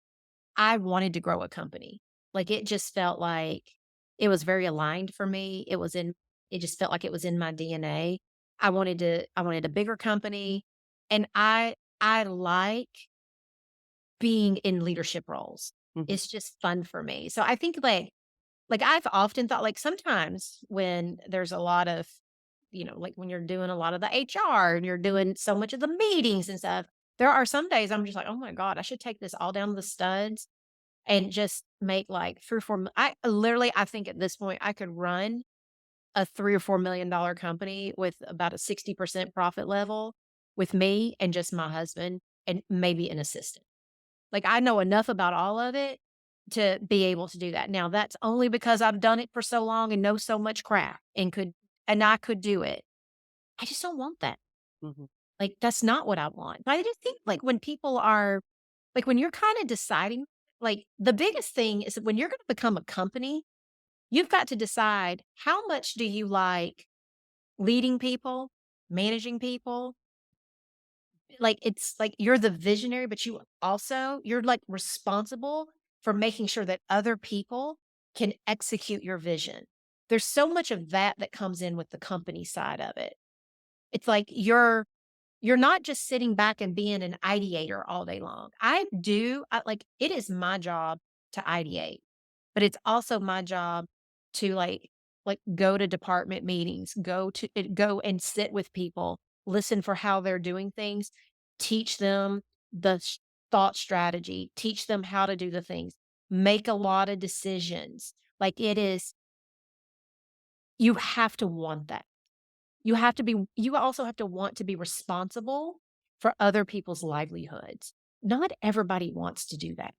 I wanted to grow a company. Like it just felt like it was very aligned for me. It just felt like it was in my DNA. I wanted a bigger company and I like being in leadership roles. Mhm. It's just fun for me. So I think like I've often thought like sometimes when there's a lot of, like when you're doing a lot of the HR and you're doing so much of the meetings and stuff, there are some days I'm just like, oh my God, I should take this all down to the studs and just make like 3 or 4. I think at this point I could run a $3 or $4 million company with about a 60% profit level with me and just my husband and maybe an assistant. Like, I know enough about all of it to be able to do that. Now, that's only because I've done it for so long and know so much crap and I could do it. I just don't want that. Mhm. Like, that's not what I want. But I just think, like, when people are like, when you're kinda deciding like, the biggest thing is that when you're gonna become a company, you've got to decide how much do you like leading people, managing people, like, it's like you're the visionary, but you're, like, responsible for making sure that other people can execute your vision. There's so much of that that comes in with the company side of it. It's like you're not just sitting back and being an ideator all day long. It is my job to ideate, but it's also my job to go to department meetings, go and sit with people, listen for how they're doing things, teach them thought strategy, teach them how to do the things, make a lot of decisions. Like it is, you have to want that. You also have to want to be responsible for other people's livelihoods. Not everybody wants to do that.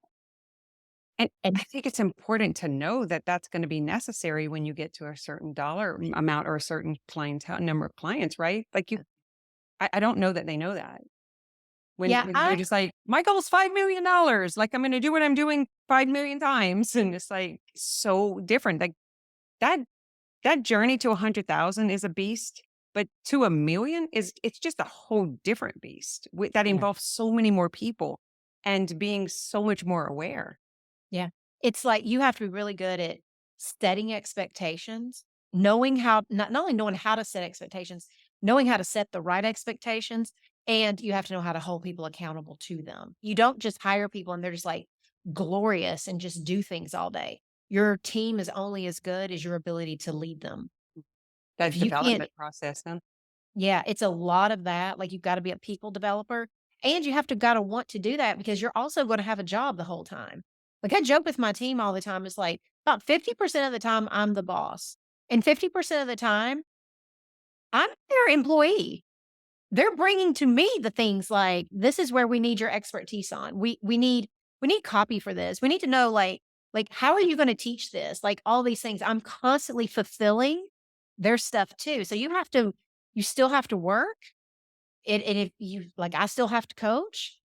And And I think it's important to know that that's gonna be necessary when you get to a certain dollar amount or a certain clientele number of clients, right? Like, I don't know that they know that. yeah, When they're just like, "My goal is $5,000,000, like, I'm gonna do what I'm doing 5,000,000 times," and it's, like, so different, like, that that journey to 100,000 is a beast, but to 1,000,000 it's just a whole different beast that yeah, involves so many more people and being so much more aware. yeah. It's like you have to be really good at setting expectations, knowing how not only knowing how to set expectations, knowing how to set the right expectations, and you have to know how to hold people accountable to them. You don't just hire people and they're just like glorious and just do things all day. Your team is only as good as your ability to lead them. If That you can't development process, huh? Yeah, it's a lot of that, like, you've gotta be a people developer, and you have to gotta want to do that because you're also gonna have a job the whole time. Like, I joke with my team all the time, it's like, about 50% of the time, I'm the boss, and 50% of the time, I'm their employee. They're bringing to me the things like, "This is where we need your expertise on. We need copy for this. We need to know, how are you gonna teach this?" Like, all these things. I'm constantly fulfilling their stuff too, so you still have to work, and if you like, I still have to coach,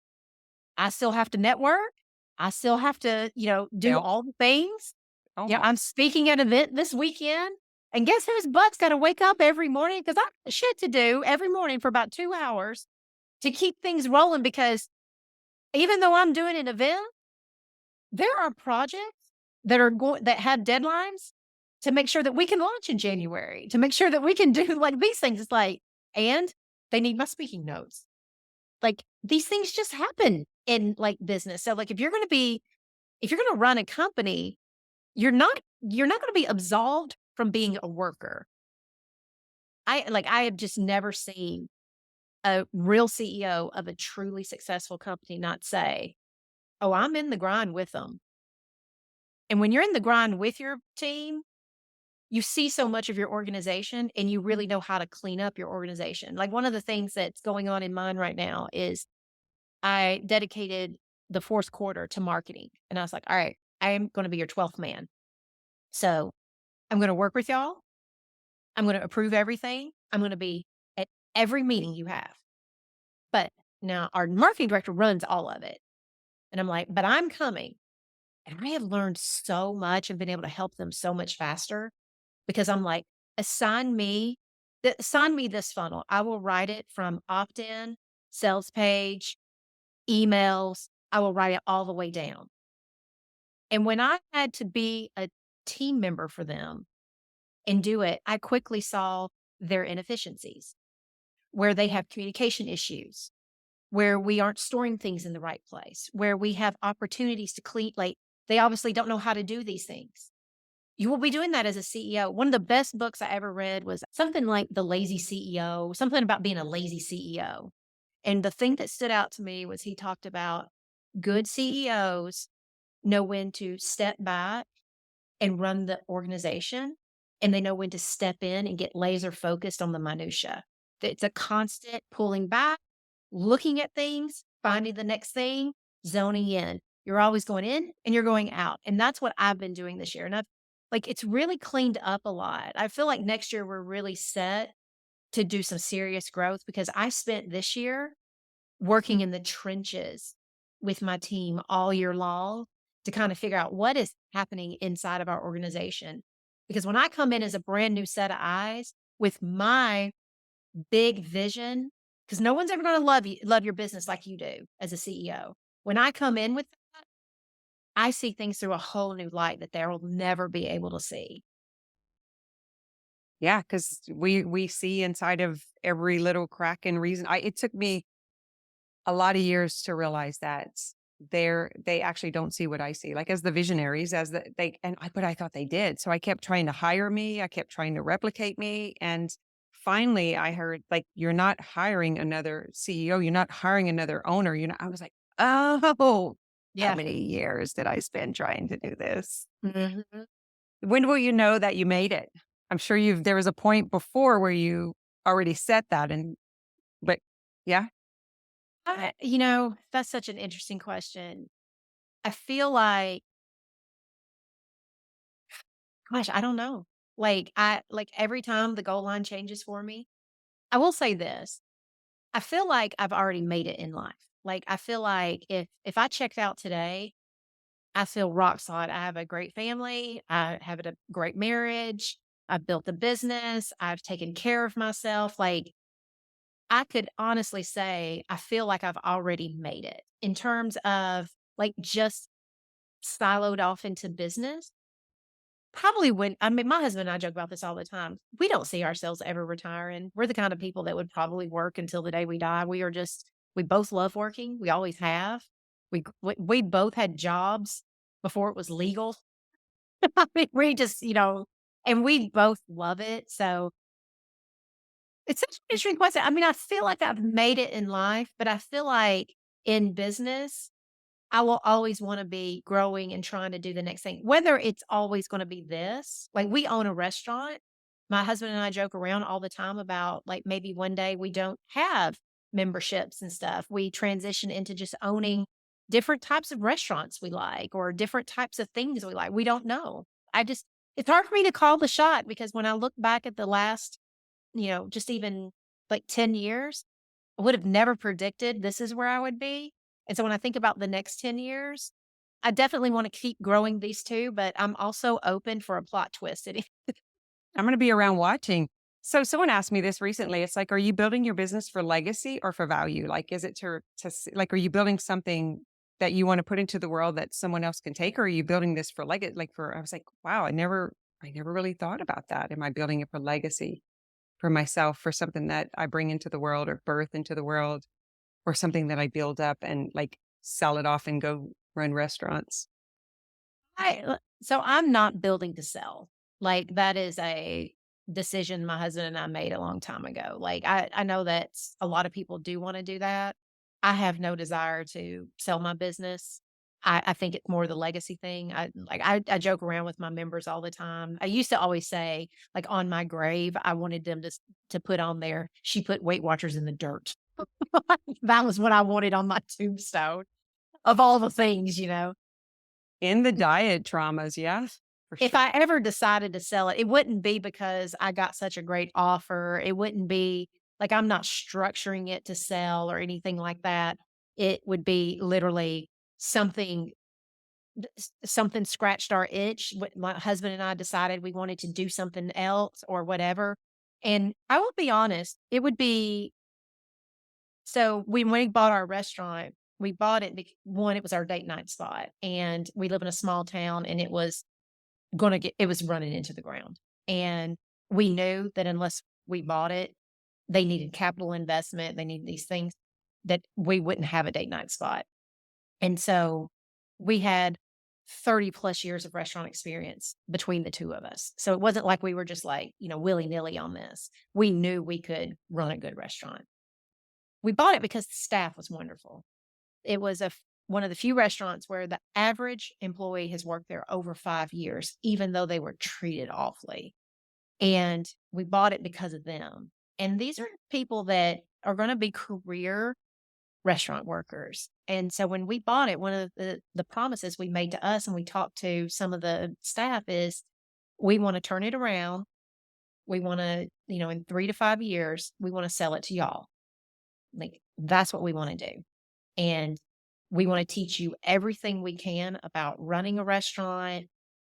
I still have to network, I still have to, do Sales all the things. Yeah, almost. I'm speaking at an event this weekend. And guess whose butt's got to wake up every morning? Because I got shit to do every morning for about 2 hours to keep things rolling. Because even though I'm doing an event, there are projects that are going that have deadlines to make sure that we can launch in January, to make sure that we can do like these things. It's like, and they need my speaking notes. Like these things just happen in like business. So like if you're gonna run a company, you're not gonna be absolved from being a worker. I have just never seen a real CEO of a truly successful company not say, "Oh, I'm in the grind with them." And when you're in the grind with your team, you see so much of your organization and you really know how to clean up your organization. Like one of the things that's going on in mine right now is I dedicated the 4th quarter to marketing. And I was like, all right, I am going to be your 12th man. So I'm going to work with y'all. I'm going to approve everything. I'm going to be at every meeting you have. But now our marketing director runs all of it. And I'm like, but I'm coming. And I have learned so much and been able to help them so much faster because I'm like, assign me this funnel. I will write it from opt-in, sales page, emails. I will write it all the way down. And when I had to be a team member for them and do it, I quickly saw their inefficiencies, where they have communication issues, where we aren't storing things in the right place, where we have opportunities to clean, like they obviously don't know how to do these things. You will be doing that as a CEO. One of the best books I ever read was something like The Lazy CEO, something about being a lazy CEO. And the thing that stood out to me was he talked about good CEOs know when to step back and run the organization, and they know when to step in and get laser focused on the minutia. It's a constant pulling back, looking at things, finding the next thing, zoning in. You're always going in and you're going out. And that's what I've been doing this year. And I've like it's really cleaned up a lot. I feel like next year we're really set to do some serious growth because I spent this year working in the trenches with my team all year long to kind of figure out what is happening inside of our organization. Because when I come in as a brand new set of eyes with my big vision, because no one's ever going to love your business like you do as a CEO. When I come in with that, I see things through a whole new light that they will never be able to see. Yeah, because we see inside of every little crack and reason. It took me a lot of years to realize that they actually don't see what I see, like, as the visionaries, as but I thought they did, so I kept trying to hire me, I kept trying to replicate me, and finally, I heard, like, "You're not hiring another CEO, you're not hiring another owner, I was like, "Oh, how Yeah. many years did I spend trying to do this?" Mhm. When will you know that you made it? I'm sure there was a point before where you already set that but yeah? That's such an interesting question. I feel like, gosh, I don't know. Like every time the goal line changes for me, I will say this. I feel like I've already made it in life. Like I feel like if I checked out today, I feel rock solid. I have a great family. I have a great marriage. I've built a business. I've taken care of myself. Like I could honestly say I feel like I've already made it in terms of like just siloed off into business. Probably when I mean, my husband and I joke about this all the time. We don't see ourselves ever retiring. We're the kind of people that would probably work until the day we die. We both love working. We always have. We both had jobs before it was legal. I mean, we just, and we both love it. So it's such an interesting question. I mean, I feel like I've made it in life, but I feel like in business, I will always wanna be growing and trying to do the next thing, whether it's always gonna be this. Like, we own a restaurant. My husband and I joke around all the time about, like, maybe one day we don't have memberships and stuff. We transition into just owning different types of restaurants we like or different types of things we like. We don't know. It's hard for me to call the shot because when I look back at the last, just even, like, 10 years, I would have never predicted this is where I would be, and so when I think about the next 10 years, I definitely wanna keep growing these 2, but I'm also open for a plot twist at I'm gonna be around watching. So someone asked me this recently. It's like, are you building your business for legacy or for value? Like, is it like, are you building something that you want to put into the world that someone else can take, or are you building this for legacy? Like, for I was like, wow, I never really thought about that. Am I building it for legacy, for myself, for something that I bring into the world or birth into the world, or something that I build up and like sell it off and go run restaurants? So I'm not building to sell. Like, that is a decision my husband and I made a long time ago. Like, I know that a lot of people do wanna do that. I have no desire to sell my business. I think it's more the legacy thing. I joke around with my members all the time. I used to always say, like, on my grave, I wanted them to put on there, "She put Weight Watchers in the dirt." That was what I wanted on my tombstone of all the things, you know? In the diet traumas, yeah, for If sure. I ever decided to sell it, it wouldn't be because I got such a great offer. It wouldn't be like I'm not structuring it to sell or anything like that. It would be literally something something scratched our itch. My husband and I decided we wanted to do something else or whatever. And I will be honest, it would be so when we bought our restaurant, we bought it one, it was our date night spot. And we live in a small town and it was running into the ground, and we knew that unless we bought it, they needed capital investment, they needed these things, that we wouldn't have a date night spot, and so we had 30 plus years of restaurant experience between the 2 of us, so it wasn't like we were just, like, willy-nilly on this. We knew we could run a good restaurant. We bought it because the staff was wonderful. It was one of the few restaurants where the average employee has worked there over 5 years, even though they were treated awfully, and we bought it because of them, and these are people that are gonna be career restaurant workers, and so when we bought it, one of the promises we made to us and we talked to some of the staff is, "We wanna turn it around. We wanna, in 3 to 5 years, we wanna sell it to y'all. Like, that's what we wanna do." And we want to teach you everything we can about running a restaurant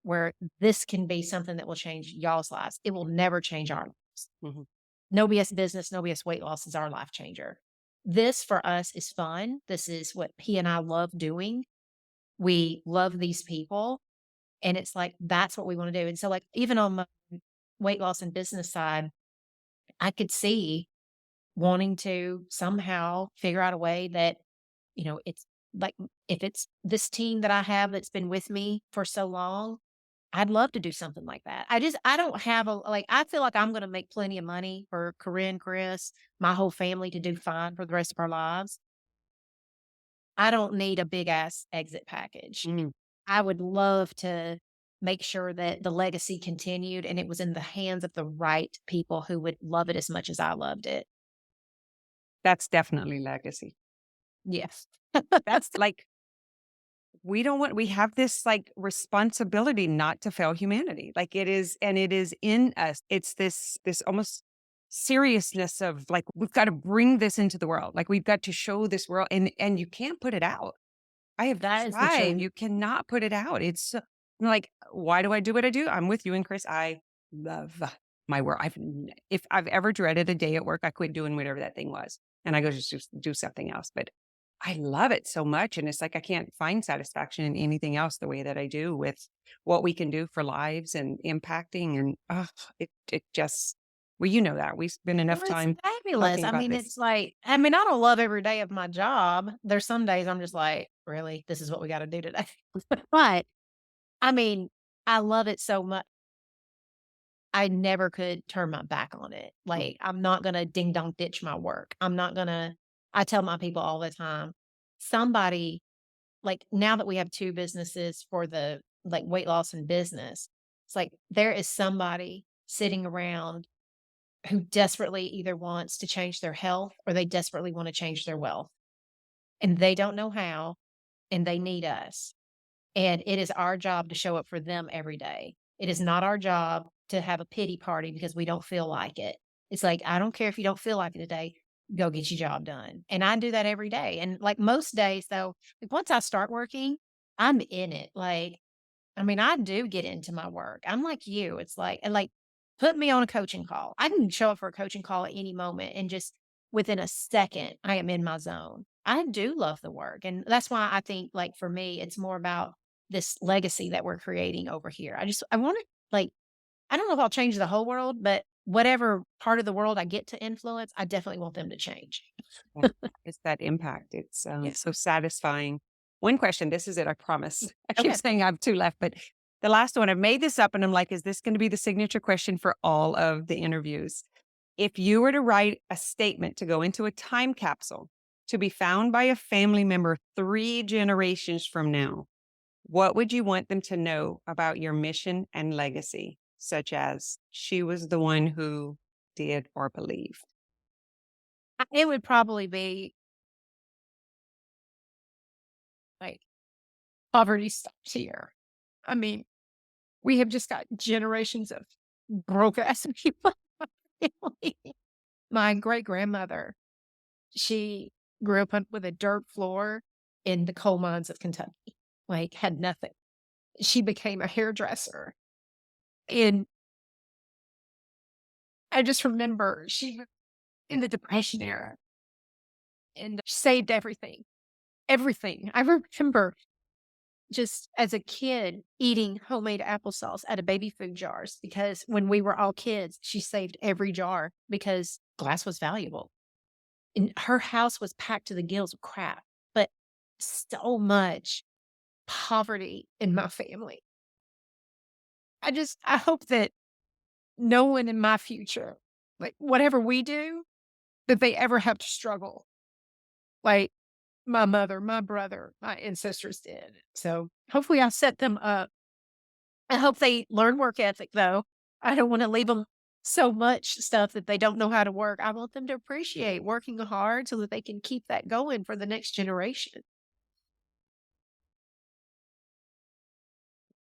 where this can be something that will change y'all's lives. It will never change our lives. Mhm. No BS business, no BS weight loss is our life changer. This for us is fun. This is what he and I love doing. We love these people. And it's like, that's what we want to do. And so, like, even on my weight loss and business side, I could see wanting to somehow figure out a way that it's like, if it's this team that I have that's been with me for so long, I'd love to do something like that. I don't have I feel like I'm gonna make plenty of money for Corinne, Chris, my whole family to do fine for the rest of our lives. I don't need a big ass exit package. Mm. I would love to make sure that the legacy continued and it was in the hands of the right people who would love it as much as I loved it. That's definitely legacy. Yes. That's like we have this like responsibility not to fail humanity. Like it is in us. It's this almost seriousness of like we've got to bring this into the world. Like we've got to show this world and you can't put it out. I have That is the truth. tried. You cannot put it out. It's I'm like, why do I do what I do? I'm with you and Chris. I love my work. If I've ever dreaded a day at work, I quit doing whatever that thing was, and I go just do something else. But I love it so much, and it's like I can't find satisfaction in anything else the way that I do with what we can do for lives and impacting. And it just well, you know that we spend Well, enough it's time fabulous. talking I about mean, this. it's like I don't love every day of my job. There's some days I'm just like, "Really? This is what we gotta do today?" But, I mean, I love it so much. I never could turn my back on it. Mm. Like, I'm not gonna ding dong ditch my work. I'm not gonna I tell my people all the time, somebody like, now that we have 2 businesses for the, like, weight loss and business, it's like there is somebody sitting around who desperately either wants to change their health or they desperately want to change their wealth, and they don't know how, and they need us. And it is our job to show up for them every day. It is not our job to have a pity party because we don't feel like it. It's like, I don't care if you don't feel like it today, go get your job done. And I do that every day. And like most days, though, like once I start working, I'm in it. Like, I mean, I do get into my work. I'm like you. It's like, and like Put me on a coaching call. I can show up for a coaching call at any moment and just within a second, I am in my zone. I do love the work. And that's why I think, like, for me, it's more about this legacy that we're creating over here. I want to, like, I don't know if I'll change the whole world, but whatever part of the world I get to influence, I definitely want them to change. Yeah, it's that impact. It's Yeah. so satisfying. One question, this is it, I promise. I keep Okay. saying I have two left, but the last one, I've made this up and I'm like, is this going to be the signature question for all of the interviews? If you were to write a statement to go into a time capsule to be found by a family member 3 generations from now, what would you want them to know about your mission and legacy, such as she was the one who did or believed? It would probably be like poverty stops here. I mean, we have just got generations of broke ass people. in my family. My great grandmother, she grew up with a dirt floor in the coal mines of Kentucky, like, had nothing. She became a hairdresser. And I just remember she was in the Depression era and saved everything, everything. I remember just as a kid eating homemade applesauce out of baby food jars because when we were all kids, she saved every jar because glass was valuable. And her house was packed to the gills with crap, but so much poverty in my family. I hope that no one in my future, like whatever we do, that they ever have to struggle like my mother, my brother, my ancestors did. So hopefully I set them up. I hope they learn work ethic though. I don't want to leave them so much stuff that they don't know how to work. I want them to appreciate working hard so that they can keep that going for the next generation.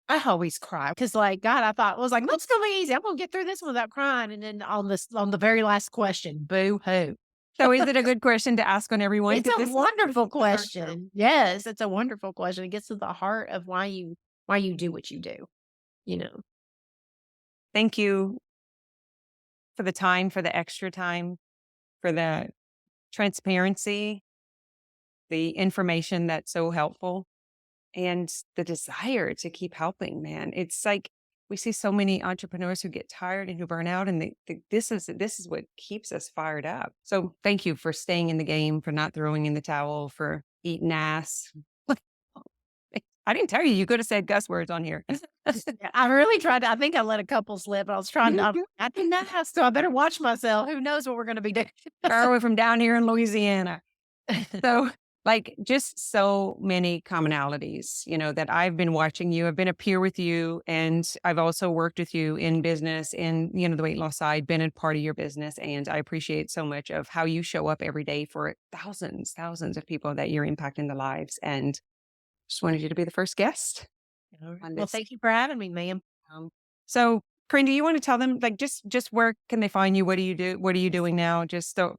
I always cry because, like, God, I thought, I was like, "That's gonna be easy. I'm gonna get through this one without crying." And then on the very last question, boo hoo. So is it a good question to ask on everyone? It's 'Cause a wonderful question. Yes, it's a wonderful question. It gets to the heart of why you do what you do, you know? Thank you for the time, for the extra time, for the transparency, the information that's so helpful, and the desire to keep helping, man. It's like we see so many entrepreneurs who get tired and who burn out, and this is what keeps us fired up. So thank you for staying in the game, for not throwing in the towel, for eating ass. I didn't tell you, you could have said cuss words on here. Yeah, I really tried to I think I let a couple slip. I was trying to I did not, so I better watch myself. Who knows what we're gonna be doing? Far away from down here in Louisiana. So, like, just so many commonalities, that I've been watching you. I've been a peer with you, and I've also worked with you in business in, the weight loss side, been a part of your business. And I appreciate so much of how you show up every day for thousands of people that you're impacting the lives. And just wanted you to be the first guest Alright. on Well, this. thank you for having me, ma'am. Um, so, Corinne, do you want to tell them, like, just where can they find you? What do you do? What are you doing now? Just so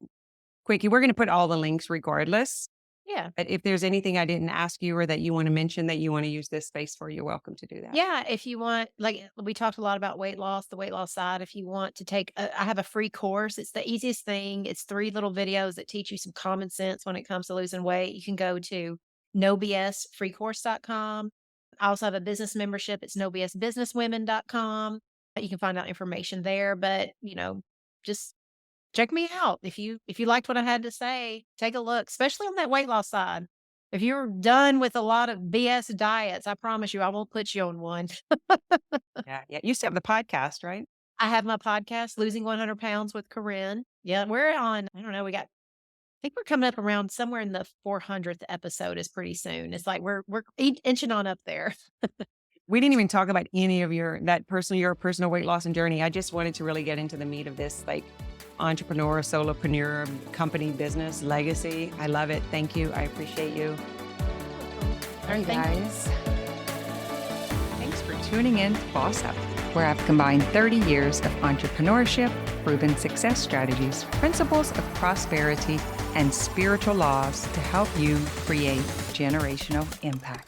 quickie. We're going to put all the links regardless. Yeah. But if there's anything I didn't ask you or that you want to mention that you want to use this space for, you're welcome to do that. Yeah, if you want, like, we talked a lot about weight loss, the weight loss side. If you want to take, I have a free course. It's the easiest thing. It's 3 little videos that teach you some common sense when it comes to losing weight. You can go to nobsfreecourse.com. I also have a business membership. It's nobsbusinesswomen.com. You can find out information there, but just check me out. If you liked what I had to say, take a look, especially on that weight loss side. If you're done with a lot of BS diets, I promise you I won't put you on one. Yeah. Yeah. You used to have the podcast, right? I have my podcast, Losing 100 Pounds with Corinne. Yeah, we're on, I don't know, I think we're coming up around somewhere in the 400th episode is pretty soon. It's like we're inching on up there. We didn't even talk about any of your personal weight loss and journey. I just wanted to really get into the meat of this, like entrepreneur, solopreneur, company, business, legacy. I love it. Thank you. I appreciate you. All right, Thank you. guys. Thanks for tuning in to Boss Up, where I've combined 30 years of entrepreneurship, proven success strategies, principles of prosperity, and spiritual laws to help you create generational impact.